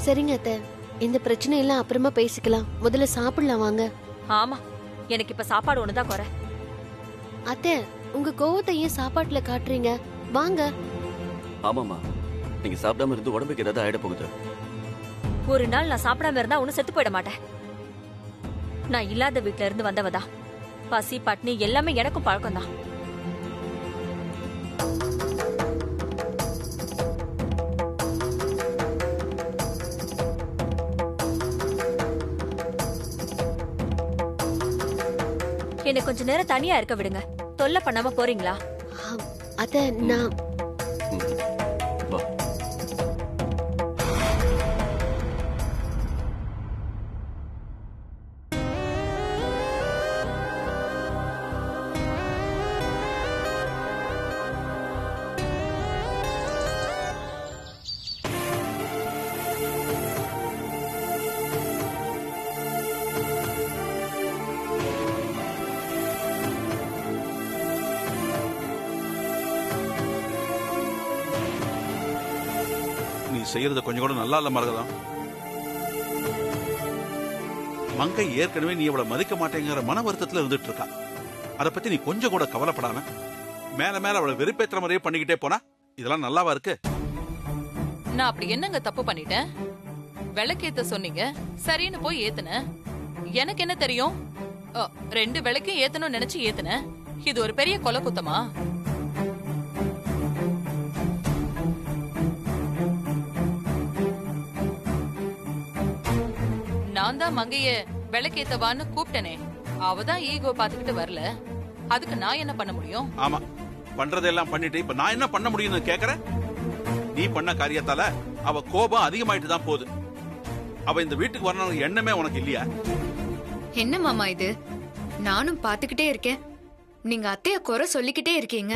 சரிங்க அத்தை, இந்த பிரச்சனை எல்லாம் அப்புறமா பேசிக்கலாம். முதல்ல சாப்பிடலாம் வாங்க. ஆமா, எனக்கு இப்ப சாப்பாடு ஒண்ணுதான் குறை. அத்தை, உங்க கோவத்தை ஏன் சாப்பாட்டுல காட்டுறீங்க? வாங்க. ஆமாமா, நீங்க சாப்பிடாம இருந்து உடம்புக்கு ஏதாவது ஆயிட போகுது. ஒரு நாள் நான் சாப்பிடாம இருந்தா ஒன்னும் செத்து போயிட மாட்டேன். நான் இல்லாத வீட்ல இருந்து வந்தவதா. பசி பட்னி எல்லாமே எனக்கும் பழக்கம் தான். என்ன கொஞ்ச நேரம் தனியா இருக்க விடுங்க. தொல்லை பண்ணாம போறீங்களா? அத்தை, நான் வா. செய்யறது கொஞ்சம் கூட நல்லா இல்ல மரகதம். மங்கை ஏற்கனவே நீ அவளை மதிக்க மாட்டேங்கிற மன வருத்தத்துல இருந்துட்டு இருக்கா. அதை பத்தி நீ கொஞ்சம் கூட கவலைப்படாம மேல மேல அவளை வெறுப்பேற்ற மாதிரியே பண்ணிக்கிட்டே போனா இதெல்லாம் நல்லாவா இருக்கு? நான் அப்படி என்னங்க தப்பு பண்ணிட்டேன்? விளக்கேத்த சொன்னீங்க, சரின்னு போய் ஏத்துன. எனக்கு என்ன தெரியும்? 2 விளக்கையும் ஏத்தணும்னு நினைச்சு ஏத்துன. இது ஒரு பெரிய கொலை குத்தமா? நான் தான் மங்கைய விளக்கேத்தவான்னு கூப்பிட்டனே. அவதான் ஈகோ பாத்துக்கிட்டு வரல. அதுக்கு நான் என்ன பண்ண முடியும்? ஆமா, பண்றதெல்லாம் பண்ணிட்டு இப்ப நான் என்ன பண்ண முடியும்னு கேக்குற? நீ பண்ண காரியத்தால அவ கோபம் அதிகமாயிட்டு தான் போகுது. அவ இந்த வீட்டுக்கு வரணும் எண்ணமே உனக்கு இல்லையா? என்ன மாமா இது? நானும் பாத்துக்கிட்டே இருக்கேன், நீங்க அத்தைய குறை சொல்லிக்கிட்டே இருக்கீங்க.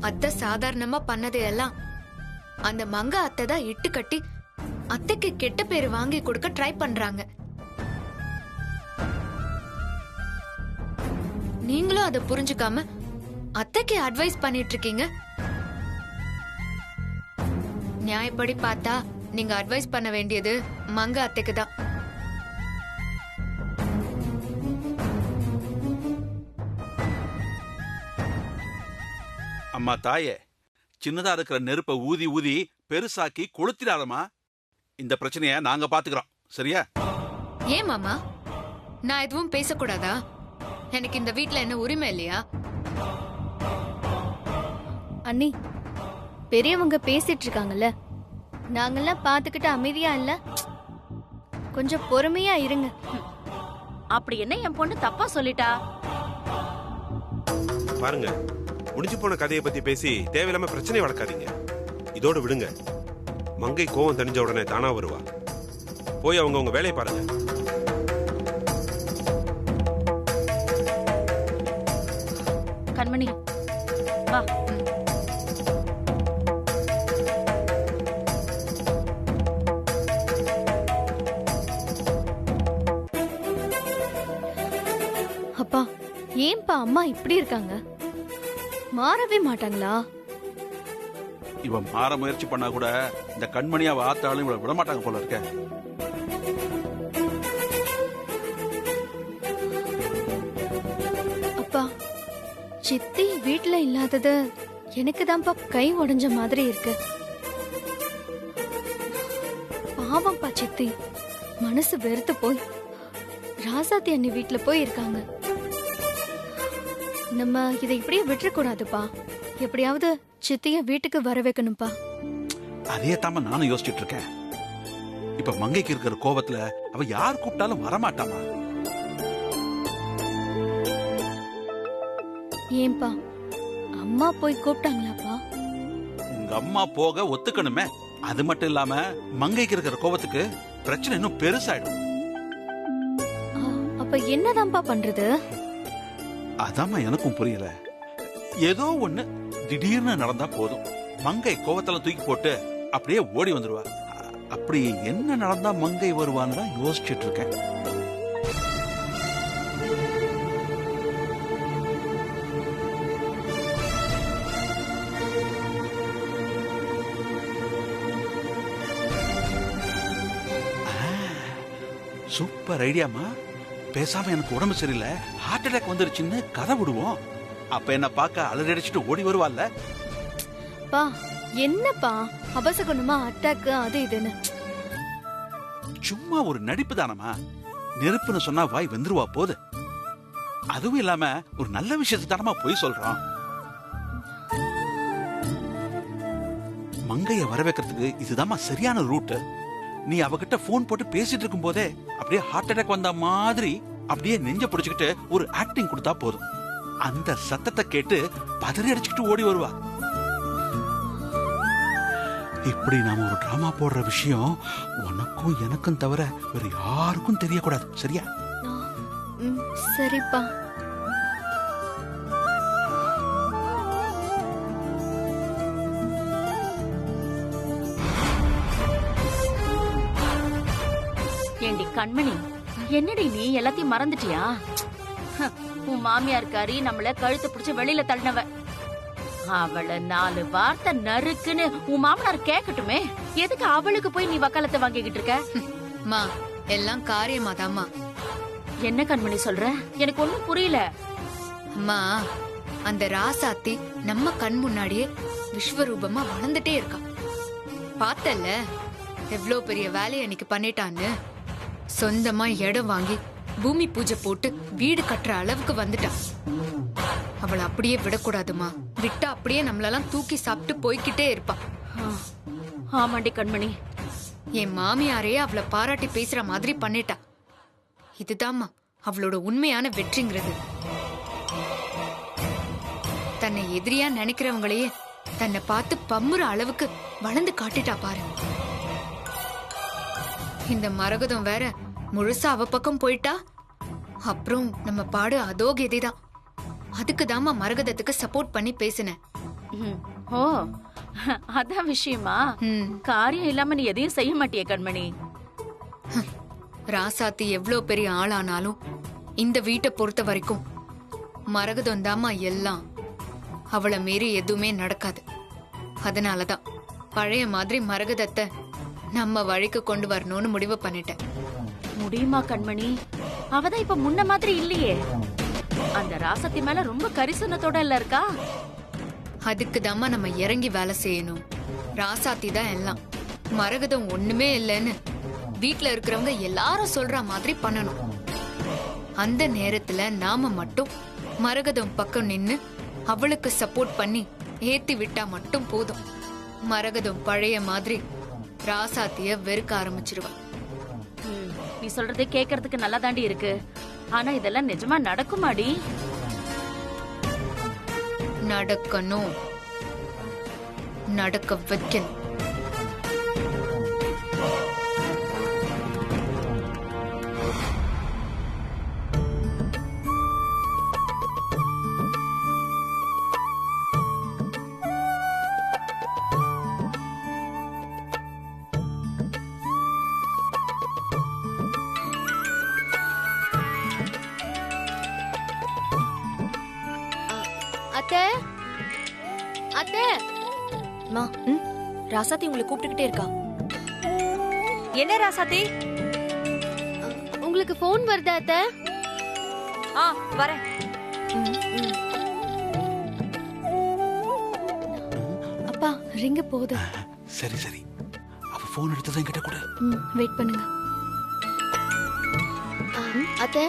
அத்தை சாதாரணமா பண்ணது எல்லாம் அந்த மங்க அத்தை தான் இட்டு கட்டி அத்தைக்கு கெட்ட பேரு வாங்கி கொடுக்க ட்ரை பண்றாங்க. நீங்களும் அதை புரிஞ்சுக்காம அத்தைக்கு அட்வைஸ் பண்ணிட்டு இருக்கீங்க. நியாயப்படி பார்த்தா நீங்க அட்வைஸ் பண்ண வேண்டியது மங்க அத்தைக்கு தான். அம்மா தாயே, சின்னதா இருக்கிற நெருப்ப ஊதி ஊதி பெருசாக்கி கொளுத்திடாதமா. இந்த பிரச்சனைய நாங்க பாத்துக்கிறோம், சரியா? ஏன் மாமா, நான் எதுவும் பேசக்கூடாதா? எனக்கு இந்த வீட்ல என்ன உரிமை இல்லையா? அண்ணி, பெரியவங்க பேசிட்டு இருக்காங்கல்ல, நாங்கெல்லாம் பாத்துக்கிட்டு அமைதியா இல்ல? கொஞ்சம் பொறுமையா இருங்க. அப்படி என்ன என் பொண்ணு தப்பா சொல்லிட்டா? பாருங்க, முடிஞ்சு போன கதையை பத்தி பேசி தேவையில்லாம பிரச்சனை வளர்க்காதீங்க. இதோட விடுங்க. மங்கை கோவம் தெரிஞ்ச உடனே தானா வருவா. போய் அவங்க உங்க வேலையை பாருங்க. கண்மணி வா. அப்பா, ஏன்பா அம்மா இப்படி இருக்காங்க? மாறவே மாட்டாங்களா? இவன் மாற முயற்சி பண்ணா கூட இந்த கண்மணியா ஆத்தாலும் இவளை விட மாட்டாங்க போல இருக்க. அப்பா, சித்தி வீட்டுல இல்லாதது எனக்கு தான்ப்பா கை உடைஞ்ச மாதிரி இருக்கு. பாவம்ப்பா சித்தி, மனசு வெறுத்து போய் ராசாத்தி அண்ணி வீட்டுல போய் இருக்காங்க. நம்ம இதை இப்படியே விட்டுறக்கூடாதுப்பா. எப்படியாவது சித்திய வீட்டுக்கு வர வைக்கணும்பா. அதே தாம நானும் யோசிச்சுட்டு இருக்கேன். இப்ப மங்கைக்கு இருக்கிற கோபத்துல அவ யார் கூப்பிட்டாலும் வரமாட்டாமா. ஏன்பா, அம்மா போய் கூப்பிட்டாங்களாப்பா? உங்க அம்மா போக ஒத்துக்கணுமே. அது மட்டும் இல்லாம மங்கைக்கு இருக்கிற கோபத்துக்கு பிரச்சனை இன்னும் பெருசாயிடும். அப்ப என்னதான்ப்பா பண்றது? அதாம்மா எனக்கும் புரியல. ஏதோ ஒண்ணு திடீர்னு நடந்தா போதும், மங்கை கோவத்துல தூக்கி போட்டு அப்படியே ஓடி வந்துருவா. அப்படி என்ன நடந்தா மங்கை வருவான்னு தான் யோசிச்சுட்டு இருக்கேன். சூப்பர் ஐடியாமா. பேசாம எனக்கு உடம்பு சரியில்லை, ஹார்ட் அட்டாக் வந்துருச்சுன்னு கதை விடுவோம். அப்ப என்ன பார்க்க அலறி அடிச்சுட்டு ஓடி வருவாள்ல. பா என்னப்பா அபசகுணமா அட்டாக்கு அது இதுன்னு. சும்மா ஒரு நடிப்பு தானமா. நெருப்புன்னு சொன்னா வாய் வெந்துருவா போது. அதுவும் இல்லாம ஒரு நல்ல விஷயத்துக்கு தானமா போய் சொல்றோம். மங்கைய வரவேற்கிறதுக்கு இதுதாம்மா சரியான ரூட். நீ அவகிட்ட போன் போட்டு பேசிட்டு இருக்கும் போதே அப்படியே ஹார்ட் அட்டாக் வந்த மாதிரி அப்படியே நெஞ்ச பிடிச்சுக்கிட்டு ஒரு ஆக்டிங் கொடுத்தா போதும். அந்த சத்தத்தை கேட்டு பதறி அடிச்சுக்கிட்டு ஓடி வருவா. இப்படி நாம ஒரு டிராமா போடுற விஷயம் உனக்கும் எனக்கும் தவிர வேற யாருக்கும் தெரியக்கூடாது. சரியா? சரிப்பா. ஏண்டி கண்மணி, என்னடி நீ எல்லாத்தையும் மறந்துட்டியா? உன் மாமியார்காரி நம்மள கழுத்தை பிடிச்சு வெளியில தள்ளினவ. அவளை 4 வார்த்தை நறுக்குன்னு உன் மாமனார் கேட்கட்டுமே. எதுக்கு அவளுக்கு போய் நீ வக்காலத்தை வாங்கிக்கிட்டு இருக்க? மா எல்லாம் காரியமாதாம்மா. என்ன கண்மணி சொல்ற? எனக்கு ஒண்ணும் புரியல. அம்மா, அந்த ராசாத்தி நம்ம கண் முன்னாடியே விஸ்வரூபமா வளர்ந்துட்டே இருக்கா. பார்த்தல்ல எவ்வளோ பெரிய வேலையை அன்னைக்கு பண்ணிட்டான்னு. சொந்தமா இடம் வாங்கி பூமி பூஜை போட்டு வீடு கட்டுற அளவுக்கு வந்துட்டா. அவளை அப்படியே விடக்கூடாதுமா. விட்டா அப்படியே நம்மளெல்லாம் தூக்கி சாப்பிட்டு போய்கிட்டே இருப்பா. ஆமாண்டி கண்மணி, என் மாமியாரையே அவளை பாராட்டி பேசுற மாதிரி பண்ணிட்டா. இதுதாம்மா அவளோட உண்மையான வெற்றிங்கிறது. தன்னை எதிரியா நினைக்கிறவங்களையே தன்னை பார்த்து பம்முற அளவுக்கு வளர்ந்து காட்டிட்டா பாரு. இந்த மரகதம் வேற முழுசா அவ பக்கம் போயிட்டா அப்புறம் நம்ம பாடு அதோ கெதிதான். அதுக்குதாம்மா மரகதத்துக்கு சப்போர்ட் பண்ணி பேசினேன். ஓ அதான் விஷயமா? காரியம் இல்லாம நீ எதையும் செய்ய மாட்டிய கண்மணி. ராசாத்தி எவ்வளோ பெரிய ஆளானாலும் இந்த வீட்டை பொறுத்த வரைக்கும் மரகதம் தாம்மா எல்லாம். அவளை மீறி எதுவுமே நடக்காது. அதனாலதான் பழைய மாதிரி மரகதத்தை நம்ம வழிக்கு கொண்டு வரணும்னு முடிவு பண்ணிட்டேன். முடியுமா கண்மணி? அவதான் இப்ப முன்ன மாதிரி இல்லையே. அந்த ராசத்தி மேல ரொம்ப கரிசனத்தோட இல்ல இருக்கா. அதுக்கு தாம்மா நம்ம இறங்கி வேலை செய்யணும். ராசாத்தி தான் எல்லாம், மரகதம் ஒண்ணுமே இல்லைன்னு வீட்டுல இருக்கிறவங்க எல்லாரும் சொல்ற மாதிரி பண்ணணும். அந்த நேரத்துல நாம மட்டும் மரகதம் பக்கம் நின்னு அவளுக்கு சப்போர்ட் பண்ணி ஏத்தி விட்டா மட்டும் போதும். மரகதம் பழைய மாதிரி ராசாத்திய வெறுக்க ஆரம்பிச்சிருவா. நீ சொல்றதை கேக்குறதுக்கு நல்லா தாண்டி இருக்கு. ஆனா இதெல்லாம் நிஜமா நடக்குமாடி? நடக்கணும், நடக்க வைக்கணும். அத்தை, அத்தை. மா, ராசாத்தி உங்களை கூப்பிட்டுக்கிட்டே இருக்கா. என்ன ராசாத்தி? உங்களுக்கு போன் வருதா அத்தை? வரேன். அப்பா ரிங்க போகுது. சரி சரி, அவ போன் எடுத்ததை கிட்ட கூட. வெயிட் பண்ணுங்க. அத்தை,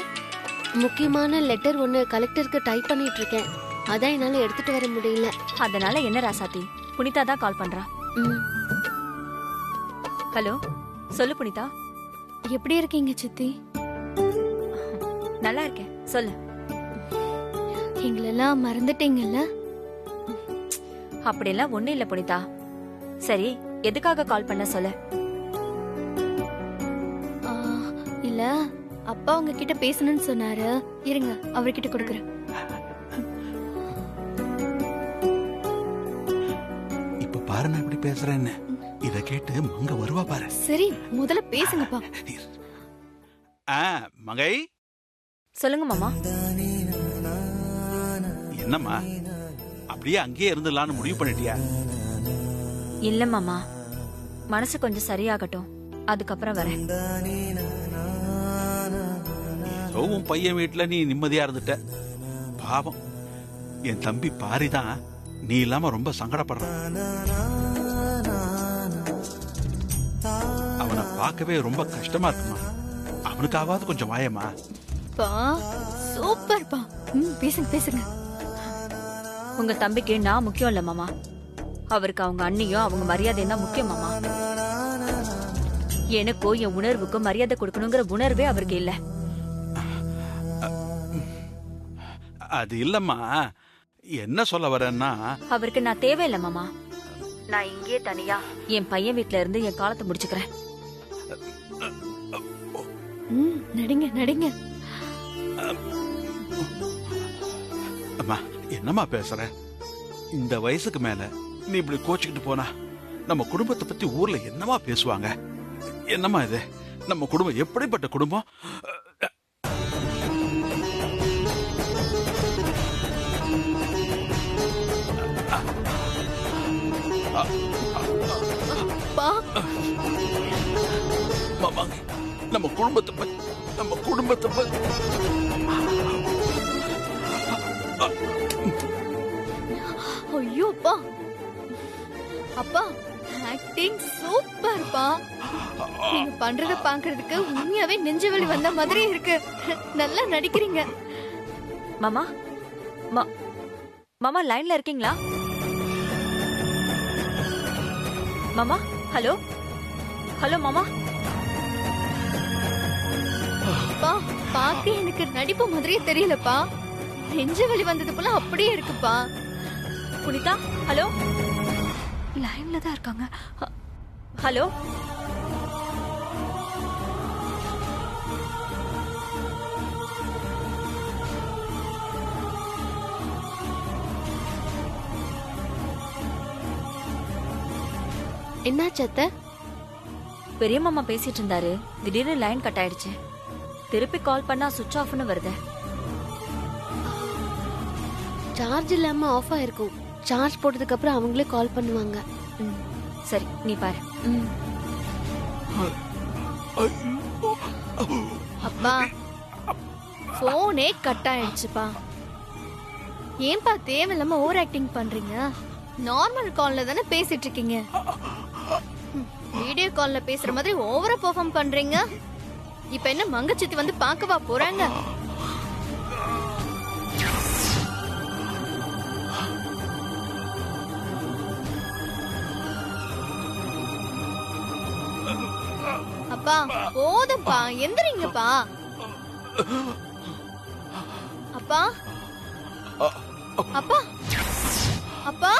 முக்கியமான லெட்டர் ஒன்னு கலெக்டருக்கு டைப் பண்ணிட்டு இருக்கேன். அதான் என்னால எடுத்துட்டு வர முடியல. அதனால என்ன ராசாத்தி? புனிதா தான் கால் பண்றா. ஹலோ, சொல்லு புனிதா. எப்படி இருக்கீங்க சித்தி? நல்லா இருக்கேன், சொல்லு. எங்களெல்லாம் மறந்துட்டீங்கல்ல? அப்படியெல்லாம் ஒண்ணும் இல்ல புனிதா. சரி, எதுக்காக கால் பண்ண சொல்லு. இல்ல, அப்பா உங்ககிட்ட பேசணும்னு சொன்னாரு. இருங்க, அவர்கிட்ட கொடுக்குறேன். பாரு நான் இப்படி பேசுறேன்னு. இத கேட்டு மங்க வருவா பாரு. சரி, முதல்ல பேசுங்கப்பா. மங்கை. சொல்லுங்க மாமா. என்னம்மா, அப்படியே அங்கேயே இருந்துடலான்னு முடிவு பண்ணிட்டியா? இல்ல மாமா, மனசு கொஞ்சம் சரியாகட்டும், அதுக்கப்புறம் வரேன். ஏதோ உன் பையன் வீட்டுல நீ நிம்மதியா இருந்துட்ட. பாவம் என் தம்பி பாரிதான் நீ இல்லாம ரொம்ப சங்கடப்படுறான். அவனை பார்க்கவே ரொம்ப கஷ்டமா இருக்குமா. அவனுக்காவது கொஞ்சம் வாயமா. பா சூப்பர் பா. பேசுங்க பேசுங்க. உங்க தம்பிக்கு நான் முக்கியம் இல்ல மாமா, அவருக்கு அவங்க அண்ணியும் அவங்க மரியாதையும் தான் முக்கியம் மாமா. எனக்கோ என் உணர்வுக்கும் மரியாதை கொடுக்கணுங்கிற உணர்வே அவருக்கு இல்ல. அது இல்லம்மா, என்ன சொல்ல வரேன்னா அவருக்கு நான் தேவையில்லை மாமா. நான் இங்கே தனியா என் பையன் வீட்ல இருந்து என் காலத்தை முடிச்சுக்கிறேன். நடிங்க நடிங்க. அம்மா என்னம்மா பேசுற? இந்த வயசுக்கு மேல நீ இப்படி கோச்சுக்கிட்டு போனா நம்ம குடும்பத்தை பத்தி ஊர்ல என்னமா பேசுவாங்க? என்னம்மா இது? நம்ம குடும்பம் எப்படிப்பட்ட குடும்பம்? நம்ம குடும்பத்தை பத்தி ஐயோ அப்பா, அப்பா ஆக்டிங் சூப்பர் பா. நீங்க பண்றத பாக்குறதுக்கு உண்மையாவே நெஞ்சு வலி வந்த மாதிரி இருக்கு. நல்லா நடிக்கிறீங்க மாமா. மாமா லைன்ல இருக்கீங்களா மாமா? ஹலோ ஹலோ மாமா. பா பாக்க எனக்கு நடிப்பு மாதிரியே தெரியலப்பா. நெஞ்சு வலி வந்தது போல அப்படியே இருக்குப்பா. புனிதா ஹலோ. லைன்ல தான் இருக்காங்க. ஹலோ என்னாச்சு அத்தை? பெரிய மாமா பேசிட்டு இருந்தாரு, திடீர்னு லைன் கட் ஆயிடுச்சு. திருப்பி கால் பண்ணா சுவிட்ச் ஆஃப்னு வருது. சார்ஜ் இல்லாம ஆஃப் ஆயிருக்கும். சார்ஜ் போட்டதுக்கு அப்புறம் அவங்களே கால் பண்ணுவாங்க. சரி நீ பாரு. அப்பா போனே கட் ஆயிடுச்சுப்பா. ஏன்பா தேவையில்லாம ஓவர் ஆக்டிங் பண்றீங்க? நார்மல் கால்ல தானே பேசிட்டு இருக்கீங்க. வீடியோ கால்ல பேசுற மாதிரி ஓவரா பெர்ஃபார்ம் பண்றீங்க. இப்ப என்ன மங்கச்சித்தி வந்து பார்க்கவா போறாங்க? அப்பா போதும்பா, எந்திரிங்கப்பா. அப்பா அப்பா அப்பா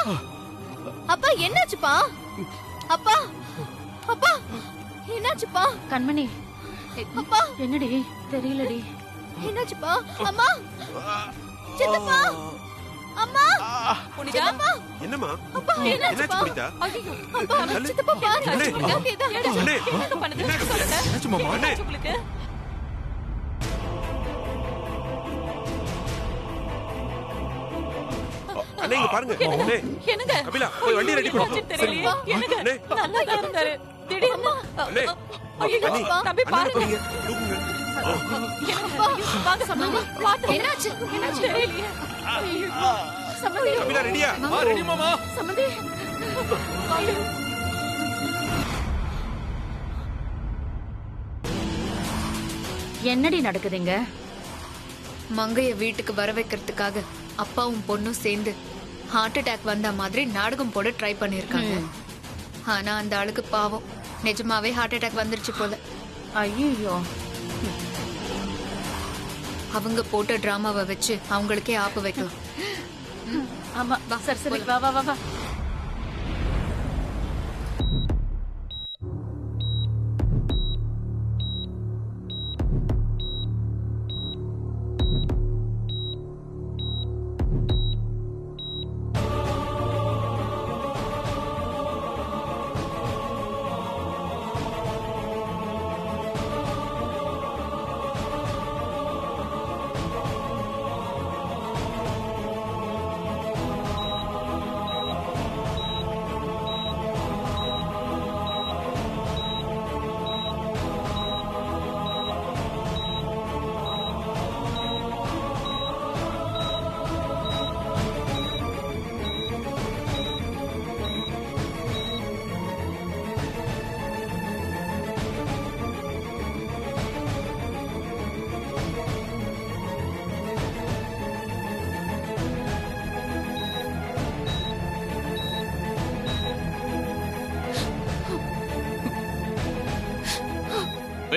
அப்பா என்னாச்சுப்பா? அப்பா அப்பா என்னாச்சுப்பா? கண்மணி அப்பா என்னடி தெரியலடி. என்னாச்சுப்பா? அம்மா சித்தப்பா அம்மா புனிதா என்னம்மா அப்பா என்னாச்சு என்னாச்சுப்பா? புனிதா? ஐயோ அப்பா சித்தப்பா பாருங்க. அண்ணே. எனக்கு ஏதாவது அண்ணே, என்ன பண்ணுது சொல்லுங்க. என்னாச்சு மாமா? அண்ணே. உங்களுக்கு அண்ணே இங்க பாருங்க. அண்ணே என்னங்க கபிலா போய் வண்டி ரெடி பண்ணு. என்னாச்சுன்னு தெரியலையே. என்னங்க அண்ணே. நல்லா தான் இருந்தாரு, திடீர்னு அண்ணே. ஐயோ அண்ணே. தம்பி அண்ணே பாருங்க. போறீங்க. தூக்குங்க. வாங்க சம்பந்தி, பாத்து என்னாச்சு? என்னாச்சு தெரியலையே. ஐயோ, சம்பந்தி கபிலா ரெடியா? ரெடி மாமா. சம்பந்தி வாங்க. என்னடி நடக்குதுங்க? மங்கைய வீட்டுக்கு வர வைக்கிறதுக்காக அப்பாவும் பொண்ணும் சேர்ந்து ஹார்ட் அட்டாக் வந்த மாதிரி நாடகம் போட ட்ரை பண்ணிருக்காங்க. ஆனா அந்த ஆளுக்கு பாவம் நிஜமாவே ஹார்ட் அட்டாக் வந்துருச்சு போல. ஐயோ அவங்க போட்ட டிராமாவை வச்சு அவங்களுக்கே ஆப்பு வைக்கலாம். ஆமா சரி சரி வா வா வா வா.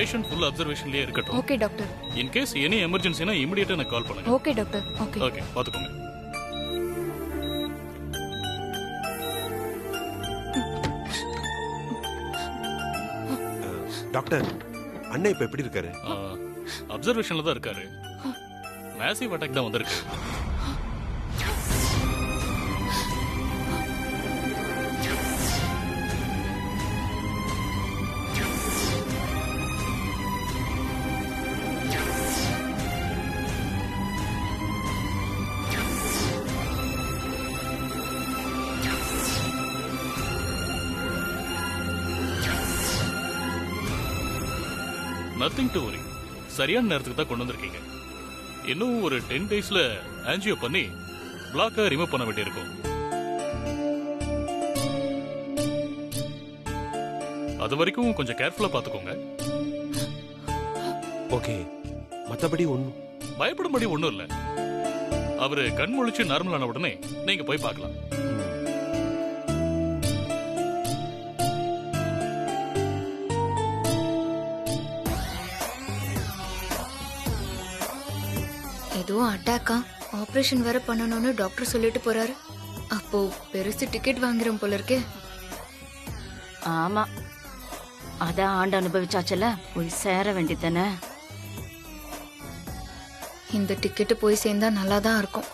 பேஷண்ட் ஃபுல் அப்சர்வேஷன்லயே இருக்கட்டும். Okay doctor. In case any எமர்ஜென்சினா இமிடியேட்டா எனக்கு கால் பண்ணுங்க. Okay doctor. ஓகே. ஓகே, பாத்துக்கோங்க. டாக்டர், அண்ணன் இப்ப எப்படி இருக்காரு? அப்சர்வேஷன்ல தான் இருக்காரு. மேசிவ் அட்டாக் தான் வந்திருக்கு. Nothing to worry. சரியான நேரத்துக்கு தான் கொண்டு வந்திருக்கீங்க. இன்னும் ஒரு 10 daysல ஆஞ்சியோ பண்ணி பிளாக்கை ரிமூவ் பண்ண வேண்டியிருக்கும். அது வரைக்கும் கொஞ்சம் கேர்ஃபுல்லா பாத்துக்கோங்க. ஓகே, மத்தபடி ஒண்ணும் பயப்படும்படி ஒண்ணும் இல்ல. அவரு கண் முழிச்சு நார்மல் ஆன உடனே நீங்க போய் பார்க்கலாம். எதுவும் அட்டாக்கா? ஆபரேஷன் வேற பண்ணணும்னு டாக்டர் சொல்லிட்டு போறாரு. அப்போ பெருசு டிக்கெட் வாங்குறோம் போல இருக்கே. ஆமா, அதான் ஆண்டு அனுபவிச்சாச்சுல, போய் சேர வேண்டியதானே. இந்த டிக்கெட்டு போய் சேர்ந்தா நல்லா தான் இருக்கும்.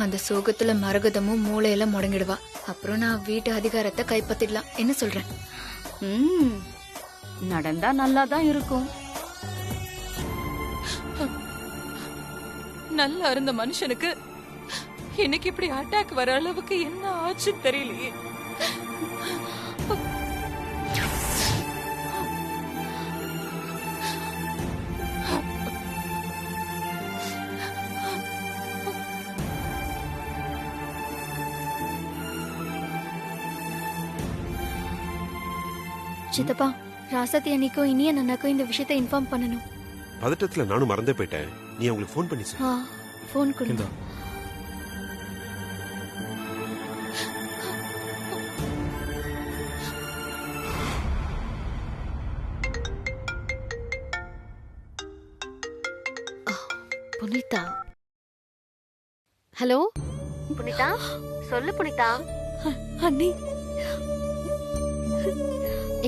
அந்த சோகத்துல மரகதமும் மூளையில முடங்கிடுவா. அப்புறம் நான் வீட்டு அதிகாரத்தை கைப்பற்றிடலாம். என்ன சொல்றேன்? நடந்தா நல்லா தான் இருக்கும். நல்லா இருந்த மனுஷனுக்கு இன்னைக்கு இப்படி அட்டாக் வர அளவுக்கு என்ன ஆச்சு தெரியலையே. சித்தப்பா, ராசாத்தி அன்னைக்கும் இனிய நன்னாக்கும் இந்த விஷயத்தை இன்ஃபார்ம் பண்ணணும். பதட்டத்துல நானும் மறந்தே போயிட்டேன். நீ அவங்களுக்கு ஃபோன் பண்ணி சொல்லு. ஃபோன் கொடுங்க. புனிதா. ஹலோ புனிதா, சொல்லு புனிதா. அண்ணி,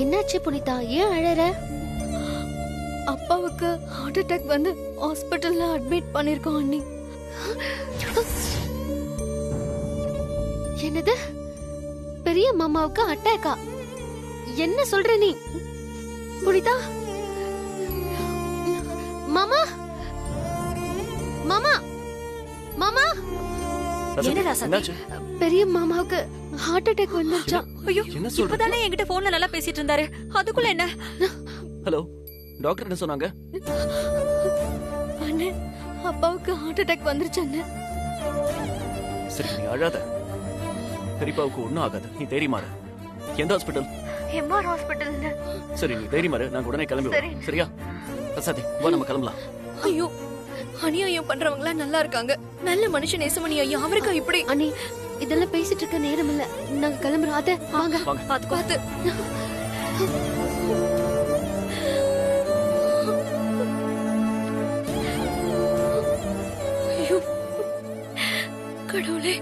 என்னாச்சு புனிதா? ஏன் அழற? அப்பாவுக்கு ஹார்ட் அட்டாக் வந்து ஹாஸ்பிட்டல்ல அட்மிட் பண்ணிருக்கோம் அண்ணி. என்னது? பெரிய மாமாவுக்கு அட்டாக்கா? என்ன சொல்ற நீ புனிதா? மாமா, மாமா, மாமா. பெரிய மாமாவுக்கு ஹார்ட் அட்டாக் வந்துருச்சா? ஐயோ, இப்பதானே என்கிட்ட போன்ல நல்லா பேசிட்டு இருந்தாரு, அதுக்குள்ள என்ன? ஹலோ, டாக்டர் என்ன சொன்னாங்க? அண்ணே, அப்பாவுக்கு ஹார்ட் அட்டாக் வந்துருச்சு அண்ணே. சரி, நீ அழாத. பெரியப்பாவுக்கு ஒண்ணும் ஆகாது. நீ தைரியமாரு. எந்த ஹாஸ்பிட்டல்? எம்ஆர் ஹாஸ்பிட்டல்ல. சரி, நீ தைரியமாரு. நாங்க உடனே கிளம்பி வரோம். சரியா? சதி, வா நம்ம கிளம்பலாம். ஐயோ, அநியாயம் பண்றவங்களா நல்லா இருக்காங்க. நல்ல மனுஷன் நேசமணி ஐயா, அவருக்கு இப்படி. அண்ணி, இதெல்லாம் பேசிட்டு இருக்க நேரம் இல்ல. நாங்க கிளம்புறோம். அத வாங்க. பாத்து பாத்து. ஐயோ கடவுளே.